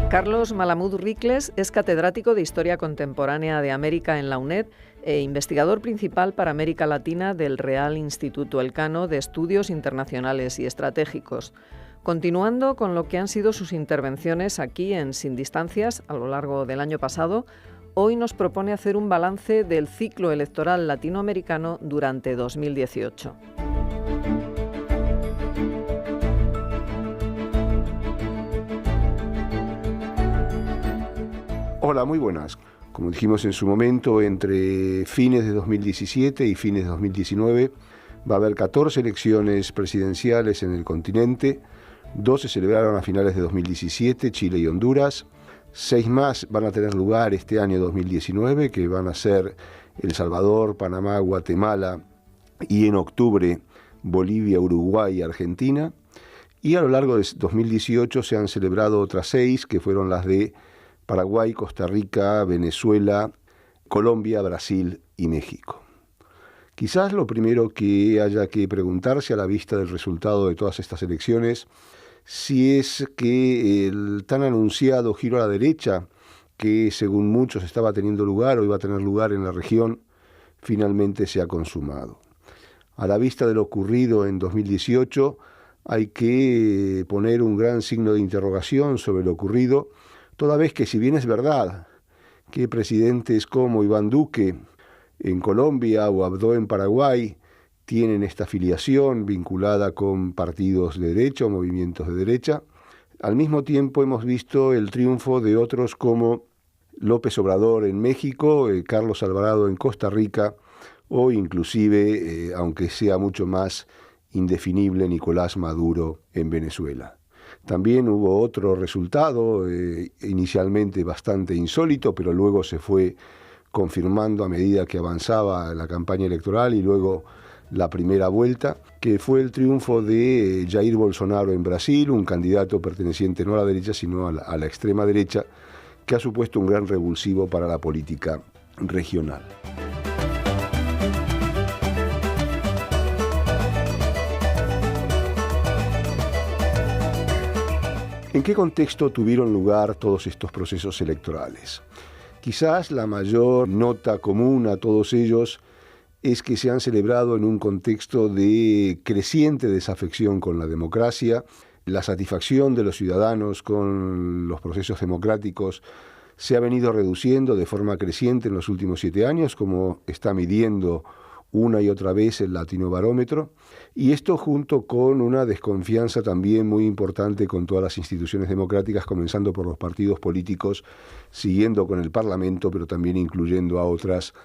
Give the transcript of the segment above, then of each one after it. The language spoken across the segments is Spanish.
Carlos Malamud Ricles es catedrático de Historia Contemporánea de América en la UNED e investigador principal para América Latina del Real Instituto Elcano de Estudios Internacionales y Estratégicos. Continuando con lo que han sido sus intervenciones aquí en Sin Distancias a lo largo del año pasado, hoy nos propone hacer un balance del ciclo electoral latinoamericano durante 2018. Hola, muy buenas. Como dijimos en su momento, entre fines de 2017 y fines de 2019 va a haber 14 elecciones presidenciales en el continente. 2 se celebraron a finales de 2017, Chile y Honduras. 6 más van a tener lugar este año 2019, que van a ser El Salvador, Panamá, Guatemala y en octubre Bolivia, Uruguay y Argentina. Y a lo largo de 2018 se han celebrado otras 6, que fueron las de Paraguay, Costa Rica, Venezuela, Colombia, Brasil y México. Quizás lo primero que haya que preguntarse a la vista del resultado de todas estas elecciones, si es que el tan anunciado giro a la derecha, que según muchos estaba teniendo lugar o iba a tener lugar en la región, finalmente se ha consumado. A la vista de lo ocurrido en 2018, hay que poner un gran signo de interrogación sobre lo ocurrido, toda vez que, si bien es verdad que presidentes como Iván Duque en Colombia o Abdo en Paraguay tienen esta afiliación vinculada con partidos de derecha o movimientos de derecha, al mismo tiempo hemos visto el triunfo de otros como López Obrador en México, Carlos Alvarado en Costa Rica o inclusive, aunque sea mucho más indefinible, Nicolás Maduro en Venezuela. También hubo otro resultado, inicialmente bastante insólito, pero luego se fue confirmando a medida que avanzaba la campaña electoral y luego la primera vuelta, que fue el triunfo de Jair Bolsonaro en Brasil, un candidato perteneciente no a la derecha, sino a la extrema derecha, que ha supuesto un gran revulsivo para la política regional. ¿En qué contexto tuvieron lugar todos estos procesos electorales? Quizás la mayor nota común a todos ellos es que se han celebrado en un contexto de creciente desafección con la democracia. La satisfacción de los ciudadanos con los procesos democráticos se ha venido reduciendo de forma creciente en los últimos 7 años, como está midiendo una y otra vez el Latinobarómetro, y esto junto con una desconfianza también muy importante con todas las instituciones democráticas, comenzando por los partidos políticos, siguiendo con el Parlamento, pero también incluyendo a otras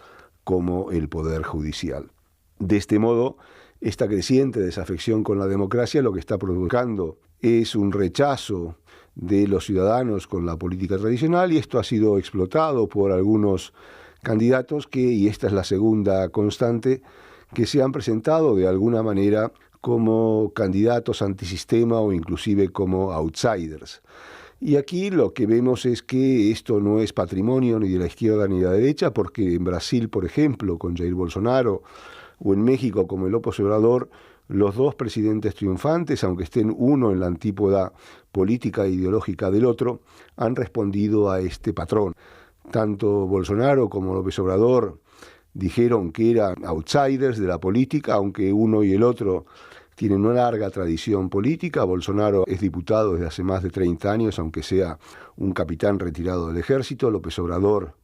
como el Poder Judicial. De este modo, esta creciente desafección con la democracia lo que está provocando es un rechazo de los ciudadanos con la política tradicional, y esto ha sido explotado por algunos candidatos que, y esta es la segunda constante, que se han presentado de alguna manera como candidatos antisistema o inclusive como outsiders. Y aquí lo que vemos es que esto no es patrimonio ni de la izquierda ni de la derecha, porque en Brasil, por ejemplo, con Jair Bolsonaro, o en México como el López Obrador, los dos presidentes triunfantes, aunque estén uno en la antípoda política e ideológica del otro, han respondido a este patrón. Tanto Bolsonaro como López Obrador dijeron que eran outsiders de la política, aunque uno y el otro tienen una larga tradición política. Bolsonaro es diputado desde hace más de 30 años, aunque sea un capitán retirado del ejército. López Obrador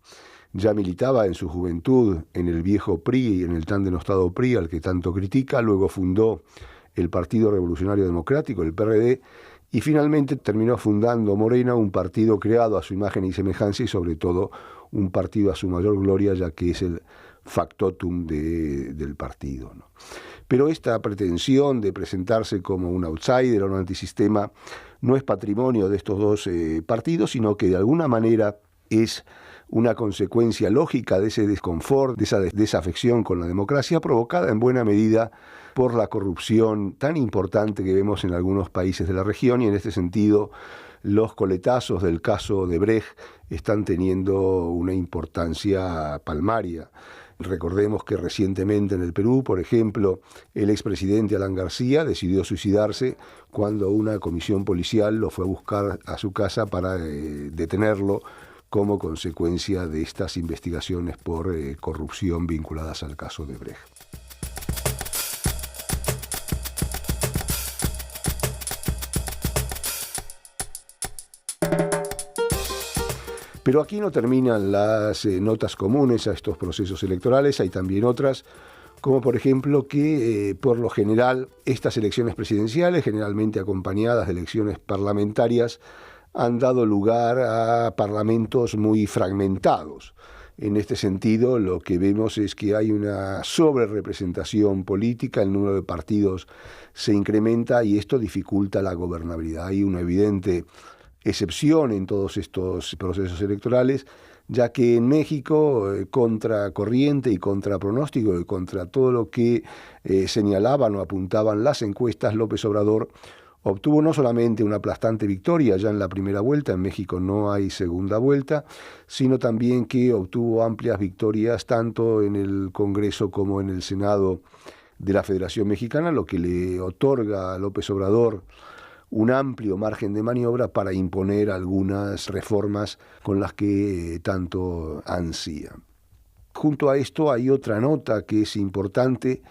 ya militaba en su juventud en el viejo PRI y en el tan denostado PRI al que tanto critica. Luego fundó el Partido Revolucionario Democrático, el PRD, y finalmente terminó fundando Morena, un partido creado a su imagen y semejanza y sobre todo un partido a su mayor gloria, ya que es el factotum del partido, ¿no? Pero esta pretensión de presentarse como un outsider o un antisistema no es patrimonio de estos dos partidos, sino que de alguna manera es una consecuencia lógica de ese desconfort, de esa desafección con la democracia, provocada en buena medida por la corrupción tan importante que vemos en algunos países de la región, y en este sentido los coletazos del caso de Brecht están teniendo una importancia palmaria. Recordemos que recientemente en el Perú, por ejemplo, el expresidente Alan García decidió suicidarse cuando una comisión policial lo fue a buscar a su casa para detenerlo como consecuencia de estas investigaciones por corrupción vinculadas al caso de Brecht. Pero aquí no terminan las notas comunes a estos procesos electorales, hay también otras, como por ejemplo que por lo general estas elecciones presidenciales, generalmente acompañadas de elecciones parlamentarias, han dado lugar a parlamentos muy fragmentados. En este sentido, lo que vemos es que hay una sobrerepresentación política, el número de partidos se incrementa y esto dificulta la gobernabilidad. Hay una evidente excepción en todos estos procesos electorales, ya que en México, contra corriente y contra pronóstico y contra todo lo que señalaban o apuntaban las encuestas, López Obrador obtuvo no solamente una aplastante victoria ya en la primera vuelta, en México no hay segunda vuelta, sino también que obtuvo amplias victorias tanto en el Congreso como en el Senado de la Federación Mexicana, lo que le otorga a López Obrador un amplio margen de maniobra para imponer algunas reformas con las que tanto ansía. Junto a esto hay otra nota que es importante,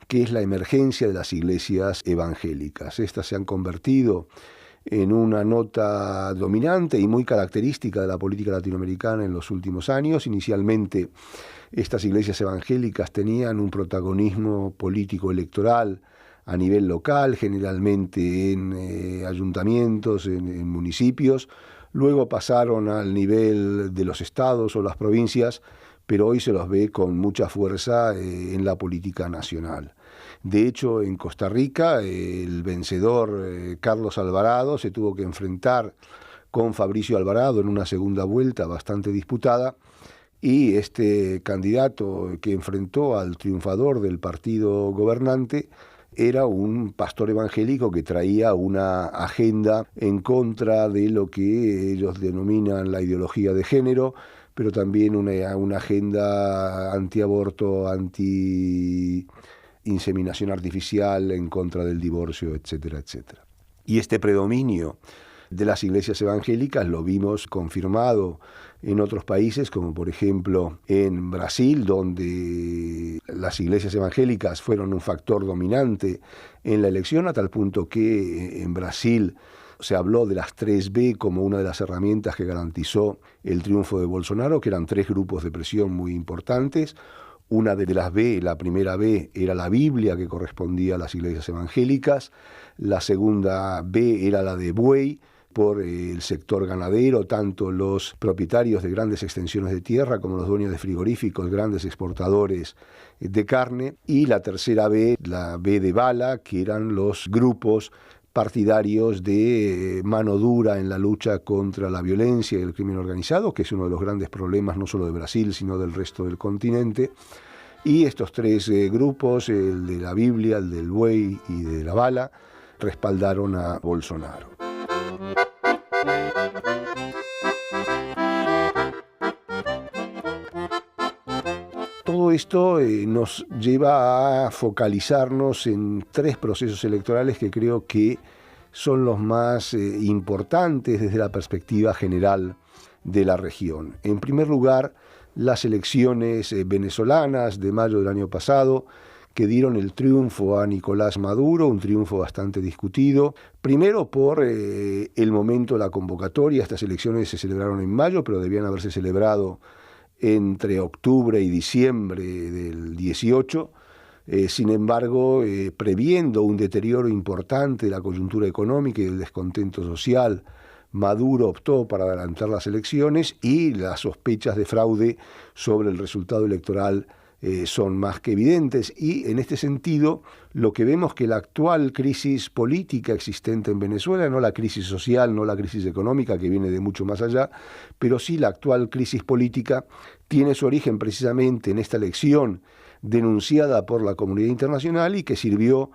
que es la emergencia de las iglesias evangélicas. Estas se han convertido en una nota dominante y muy característica de la política latinoamericana en los últimos años. Inicialmente, estas iglesias evangélicas tenían un protagonismo político electoral a nivel local, generalmente en ayuntamientos, en municipios. Luego pasaron al nivel de los estados o las provincias, pero hoy se los ve con mucha fuerza en la política nacional. De hecho, en Costa Rica, el vencedor Carlos Alvarado se tuvo que enfrentar con Fabricio Alvarado en una segunda vuelta bastante disputada, y este candidato que enfrentó al triunfador del partido gobernante era un pastor evangélico que traía una agenda en contra de lo que ellos denominan la ideología de género, pero también una agenda antiaborto, anti-inseminación artificial, en contra del divorcio, etcétera, etcétera. Y este predominio de las iglesias evangélicas lo vimos confirmado en otros países, como por ejemplo en Brasil, donde las iglesias evangélicas fueron un factor dominante en la elección, a tal punto que en Brasil se habló de las 3B como una de las herramientas que garantizó el triunfo de Bolsonaro, que eran 3 grupos de presión muy importantes. Una de las B, la primera B, era la Biblia, que correspondía a las iglesias evangélicas. La segunda B era la de buey, por el sector ganadero, tanto los propietarios de grandes extensiones de tierra como los dueños de frigoríficos, grandes exportadores de carne. Y la tercera B, la B de bala, que eran los grupos partidarios de mano dura en la lucha contra la violencia y el crimen organizado, que es uno de los grandes problemas no solo de Brasil, sino del resto del continente. Y estos 3 grupos, el de la Biblia, el del buey y de la bala, respaldaron a Bolsonaro. Todo esto nos lleva a focalizarnos en 3 procesos electorales que creo que son los más importantes desde la perspectiva general de la región. En primer lugar, las elecciones venezolanas de mayo del año pasado, que dieron el triunfo a Nicolás Maduro, un triunfo bastante discutido, primero por el momento de la convocatoria. Estas elecciones se celebraron en mayo, pero debían haberse celebrado entre octubre y diciembre del 18. Sin embargo, previendo un deterioro importante de la coyuntura económica y del descontento social, Maduro optó para adelantar las elecciones y las sospechas de fraude sobre el resultado electoral son más que evidentes. Y en este sentido, lo que vemos que la actual crisis política existente en Venezuela, no la crisis social, no la crisis económica, que viene de mucho más allá, pero sí la actual crisis política tiene su origen precisamente en esta elección denunciada por la comunidad internacional y que sirvió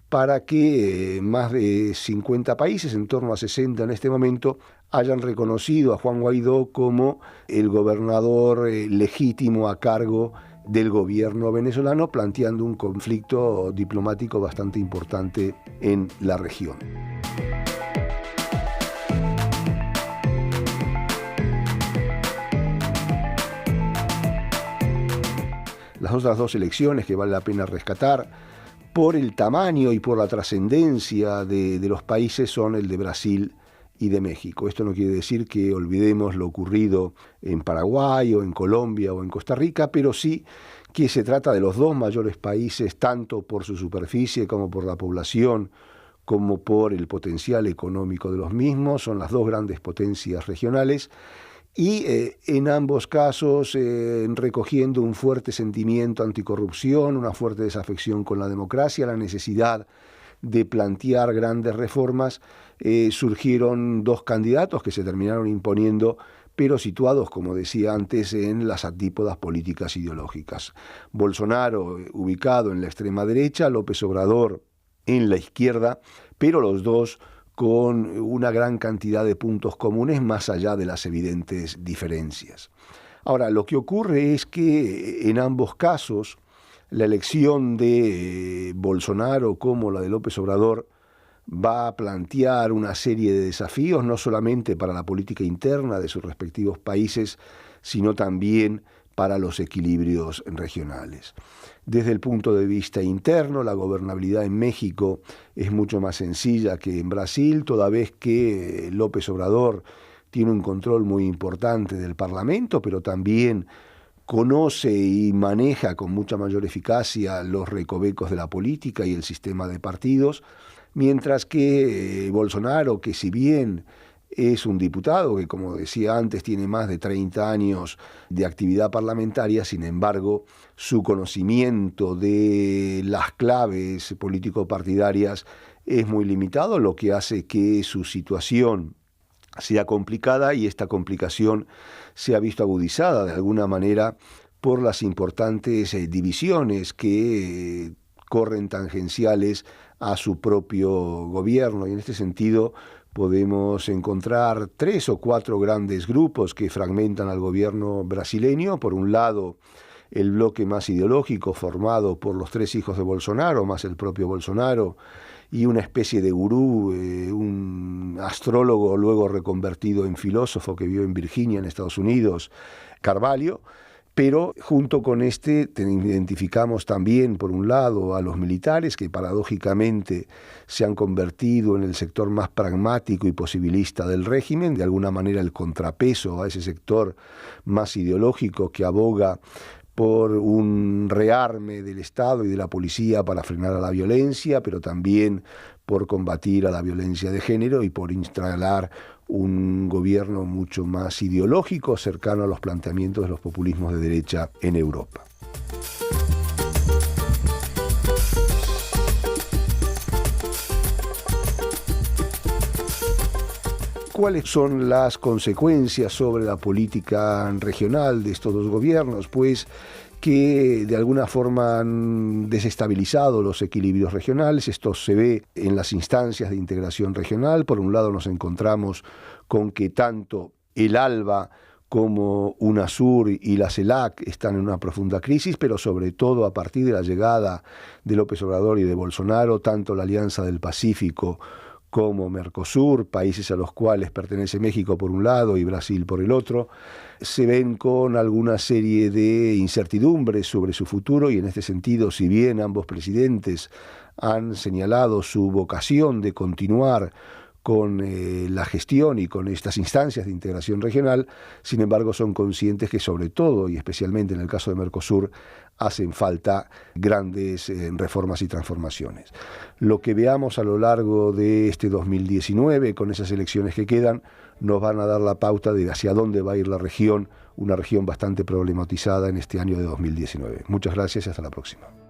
para que más de 50 países, en torno a 60 en este momento, hayan reconocido a Juan Guaidó como el gobernador legítimo a cargo del gobierno venezolano, planteando un conflicto diplomático bastante importante en la región. Las otras dos elecciones que vale la pena rescatar por el tamaño y por la trascendencia de los países son el de Brasil y de México. Esto no quiere decir que olvidemos lo ocurrido en Paraguay o en Colombia o en Costa Rica, pero sí que se trata de los dos mayores países, tanto por su superficie como por la población, como por el potencial económico de los mismos. Son las dos grandes potencias regionales. Y en ambos casos recogiendo un fuerte sentimiento anticorrupción, una fuerte desafección con la democracia, la necesidad de plantear grandes reformas, surgieron dos candidatos que se terminaron imponiendo, pero situados, como decía antes, en las antípodas políticas ideológicas. Bolsonaro ubicado en la extrema derecha, López Obrador en la izquierda, pero los dos con una gran cantidad de puntos comunes más allá de las evidentes diferencias. Ahora, lo que ocurre es que en ambos casos la elección de Bolsonaro como la de López Obrador va a plantear una serie de desafíos, no solamente para la política interna de sus respectivos países, sino también para los equilibrios regionales. Desde el punto de vista interno, la gobernabilidad en México es mucho más sencilla que en Brasil, toda vez que López Obrador tiene un control muy importante del Parlamento, pero también conoce y maneja con mucha mayor eficacia los recovecos de la política y el sistema de partidos, mientras que Bolsonaro, que si bien es un diputado que, como decía antes, tiene más de 30 años de actividad parlamentaria, sin embargo, su conocimiento de las claves político-partidarias es muy limitado, lo que hace que su situación sea complicada, y esta complicación se ha visto agudizada de alguna manera por las importantes divisiones que corren tangenciales a su propio gobierno, y en este sentido podemos encontrar 3 o 4 grandes grupos que fragmentan al gobierno brasileño. Por un lado, el bloque más ideológico formado por los 3 hijos de Bolsonaro, más el propio Bolsonaro, y una especie de gurú, un astrólogo luego reconvertido en filósofo que vivió en Virginia, en Estados Unidos, Carvalho. Pero junto con este identificamos también, por un lado, a los militares, que paradójicamente se han convertido en el sector más pragmático y posibilista del régimen, de alguna manera el contrapeso a ese sector más ideológico que aboga por un rearme del Estado y de la policía para frenar a la violencia, pero también por combatir a la violencia de género y por instalar un gobierno mucho más ideológico, cercano a los planteamientos de los populismos de derecha en Europa. ¿Cuáles son las consecuencias sobre la política regional de estos dos gobiernos? Pues que de alguna forma han desestabilizado los equilibrios regionales. Esto se ve en las instancias de integración regional. Por un lado nos encontramos con que tanto el ALBA como UNASUR y la CELAC están en una profunda crisis, pero sobre todo a partir de la llegada de López Obrador y de Bolsonaro, tanto la Alianza del Pacífico como Mercosur, países a los cuales pertenece México por un lado y Brasil por el otro, se ven con alguna serie de incertidumbres sobre su futuro, y en este sentido, si bien ambos presidentes han señalado su vocación de continuar con la gestión y con estas instancias de integración regional, sin embargo son conscientes que sobre todo y especialmente en el caso de Mercosur hacen falta grandes reformas y transformaciones. Lo que veamos a lo largo de este 2019 con esas elecciones que quedan nos van a dar la pauta de hacia dónde va a ir la región, una región bastante problematizada en este año de 2019. Muchas gracias y hasta la próxima.